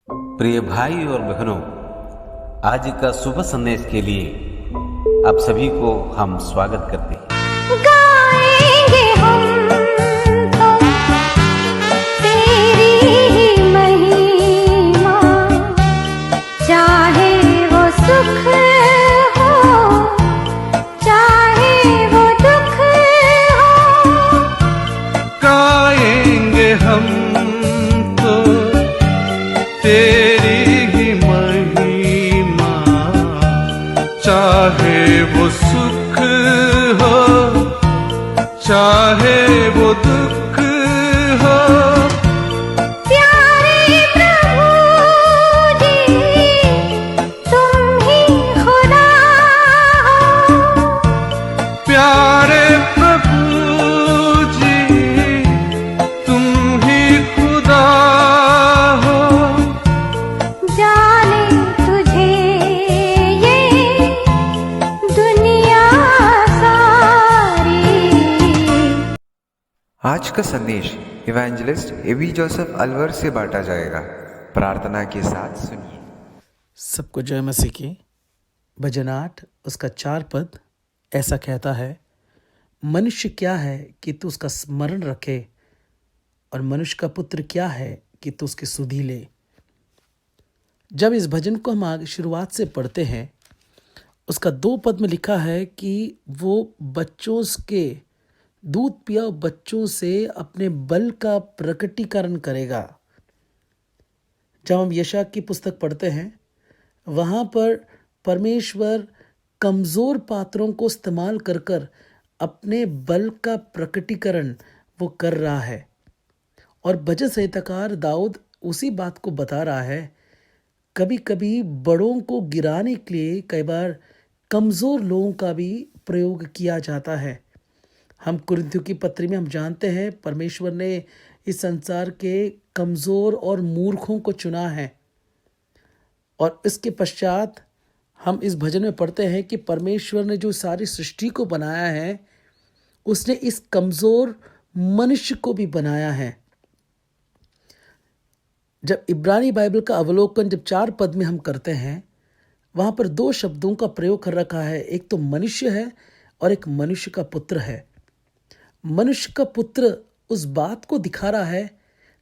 प्रिय भाई और बहनों, आज का सुबह संदेश के लिए आप सभी को हम स्वागत करते हैं। गाएंगे हम तो तेरी ही महिमा, चाहे वो सुख हो, चाहे वो दुख हो। गाएंगे हम तो तेरी ही महिमा, चाहे वो सुख हो, चाहे वो दुख हो। प्यारे प्रभु जी, तुम ही खुदा हो। प्यारे प्रभु जी, तुम ही खुदा हो। जाने तुझे ये दुनिया सारी। आज का संदेश इवेंजलिस्ट एवी जोसेफ अलवर से बांटा जाएगा। प्रार्थना के साथ सुनिए। सबको जय मसीह की। भजन 8 उसका 4 पद ऐसा कहता है, मनुष्य क्या है कि तू उसका स्मरण रखे, और मनुष्य का पुत्र क्या है कि तू उसकी सुधि ले। जब इस भजन को हम आगे शुरुआत से पढ़ते हैं, उसका 2 पद में लिखा है कि वो बच्चों के दूध पिया बच्चों से अपने बल का प्रकटीकरण करेगा। जब हम यशा की पुस्तक पढ़ते हैं, वहाँ पर परमेश्वर कमज़ोर पात्रों को इस्तेमाल कर कर अपने बल का प्रकटीकरण वो कर रहा है। और भजन संहिताकार दाऊद उसी बात को बता रहा है। कभी कभी बड़ों को गिराने के लिए कई बार कमज़ोर लोगों का भी प्रयोग किया जाता है। हम कुरिन्थियों की पत्री में हम जानते हैं परमेश्वर ने इस संसार के कमज़ोर और मूर्खों को चुना है। और इसके पश्चात हम इस भजन में पढ़ते हैं कि परमेश्वर ने जो सारी सृष्टि को बनाया है, उसने इस कमज़ोर मनुष्य को भी बनाया है। जब इब्रानी बाइबल का अवलोकन जब 4 पद में हम करते हैं, वहाँ पर 2 शब्दों का प्रयोग कर रखा है। एक तो मनुष्य है और एक मनुष्य का पुत्र है। मनुष्य का पुत्र उस बात को दिखा रहा है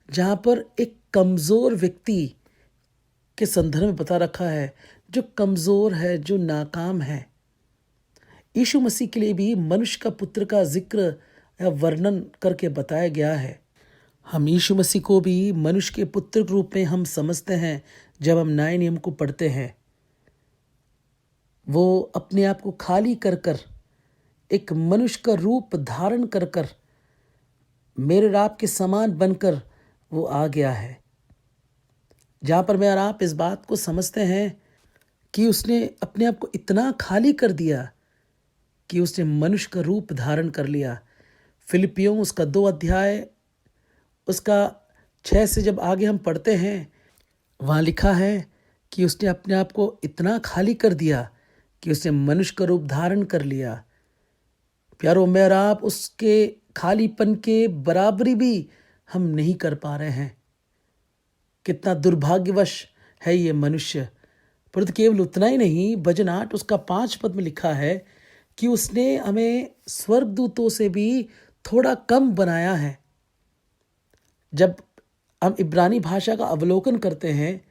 जहाँ पर एक कमज़ोर व्यक्ति के संदर्भ में बता रखा है, जो कमज़ोर है, जो नाकाम है। यीशु मसीह के लिए भी मनुष्य का पुत्र का जिक्र या वर्णन करके बताया गया है। हम यीशु मसीह को भी मनुष्य के पुत्र के रूप में हम समझते हैं। जब हम नए नियम को पढ़ते हैं, वो अपने आप को खाली कर कर एक मनुष्य का रूप धारण कर कर मेरे और आपके समान बनकर वो आ गया है। जहाँ पर मैं और आप इस बात को समझते हैं कि उसने अपने आप को इतना खाली कर दिया कि उसने मनुष्य का रूप धारण कर लिया। फिलिपियों उसका 2 अध्याय उसका 6 से जब आगे हम पढ़ते हैं, वहाँ लिखा है कि उसने अपने आप को इतना खाली कर दिया कि उसने मनुष्य का रूप धारण कर लिया। प्यारो, मैं और आप उसके खालीपन के बराबरी भी हम नहीं कर पा रहे हैं। कितना दुर्भाग्यवश है ये मनुष्य। परंतु केवल उतना ही नहीं, भजन 8 उसका 5 पद में लिखा है कि उसने हमें स्वर्गदूतों से भी थोड़ा कम बनाया है। जब हम इब्रानी भाषा का अवलोकन करते हैं,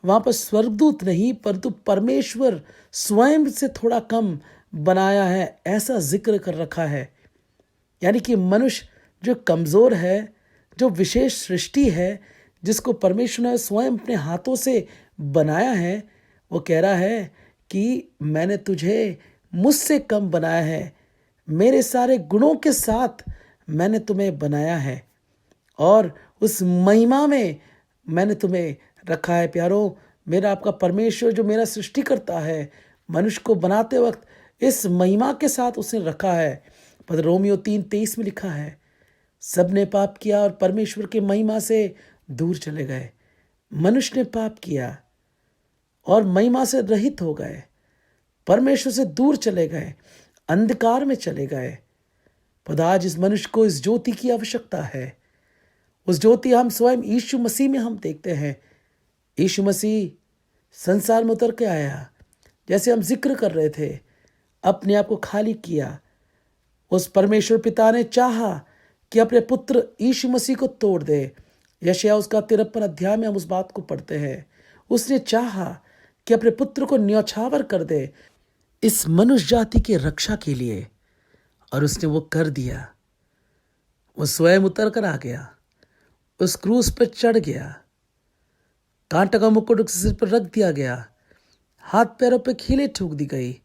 वहाँ पर स्वर्गदूत नहीं परंतु परमेश्वर स्वयं से थोड़ा कम बनाया है, ऐसा जिक्र कर रखा है। यानी कि मनुष्य जो कमज़ोर है, जो विशेष सृष्टि है, जिसको परमेश्वर ने स्वयं अपने हाथों से बनाया है, वो कह रहा है कि मैंने तुझे मुझसे कम बनाया है, मेरे सारे गुणों के साथ मैंने तुम्हें बनाया है और उस महिमा में मैंने तुम्हें रखा है। प्यारो, मेरा आपका परमेश्वर जो मेरा सृष्टि करता है, मनुष्य को बनाते वक्त इस महिमा के साथ उसने रखा है। पर रोमियो 3:23 में लिखा है, सब ने पाप किया और परमेश्वर की महिमा से दूर चले गए। मनुष्य ने पाप किया और महिमा से रहित हो गए, परमेश्वर से दूर चले गए, अंधकार में चले गए। पर आज इस मनुष्य को इस ज्योति की आवश्यकता है। उस ज्योति हम स्वयं यीशु मसीह में हम देखते हैं यीशु मसीह संसार में उतर के आया, जैसे हम जिक्र कर रहे थे, अपने आप को खाली किया। उस परमेश्वर पिता ने चाहा कि अपने पुत्र यीशु मसीह को तोड़ दे। यशायाह उसका 53 अध्याय में हम उस बात को पढ़ते हैं। उसने चाहा कि अपने पुत्र को न्यौछावर कर दे इस मनुष्य जाति की रक्षा के लिए, और उसने वो कर दिया। वो स्वयं उतर कर आ गया, उस क्रूस पर चढ़ गया, कांटे का मुकुट उसके सिर पर रख दिया गया, हाथ पैरों पे खीले ठोक दी गई।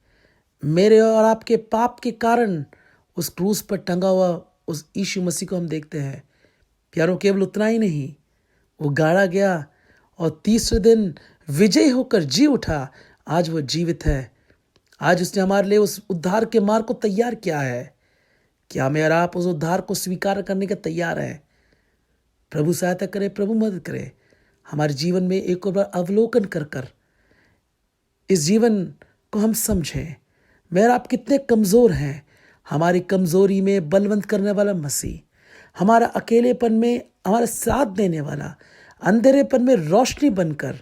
मेरे और आपके पाप के कारण उस क्रूस पर टंगा हुआ उस यीशु मसीह को हम देखते हैं। प्यारों, केवल उतना ही नहीं, वो गाड़ा गया और तीसरे दिन विजयी होकर जी उठा। आज वो जीवित है। आज उसने हमारे लिए उस उद्धार के मार्ग को तैयार किया है। क्या मैं और आप उस उद्धार को स्वीकार करने के तैयार हैं? प्रभु सहायता करे, प्रभु मदद करे। हमारे जीवन में एक और बार अवलोकन कर कर इस जीवन को हम समझें। मैं और आप कितने कमज़ोर हैं। हमारी कमज़ोरी में बलवंत करने वाला मसीह, हमारा अकेलेपन में हमारा साथ देने वाला, अंधेरेपन में रोशनी बनकर,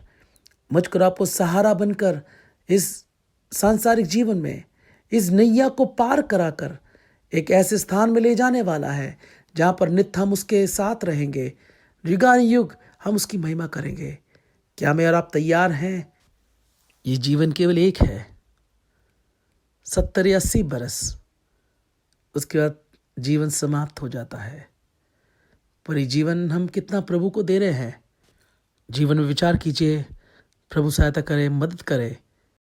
मुझको आपको सहारा बनकर इस सांसारिक जीवन में इस नैया को पार कराकर एक ऐसे स्थान में ले जाने वाला है जहाँ पर नित्य हम उसके साथ रहेंगे, युगानुयुग हम उसकी महिमा करेंगे। क्या मैं और आप तैयार हैं? ये जीवन केवल एक है, 70 या 80 बरस, उसके बाद जीवन समाप्त हो जाता है। पर ये जीवन हम कितना प्रभु को दे रहे हैं? जीवन में विचार कीजिए। प्रभु सहायता करे, मदद करे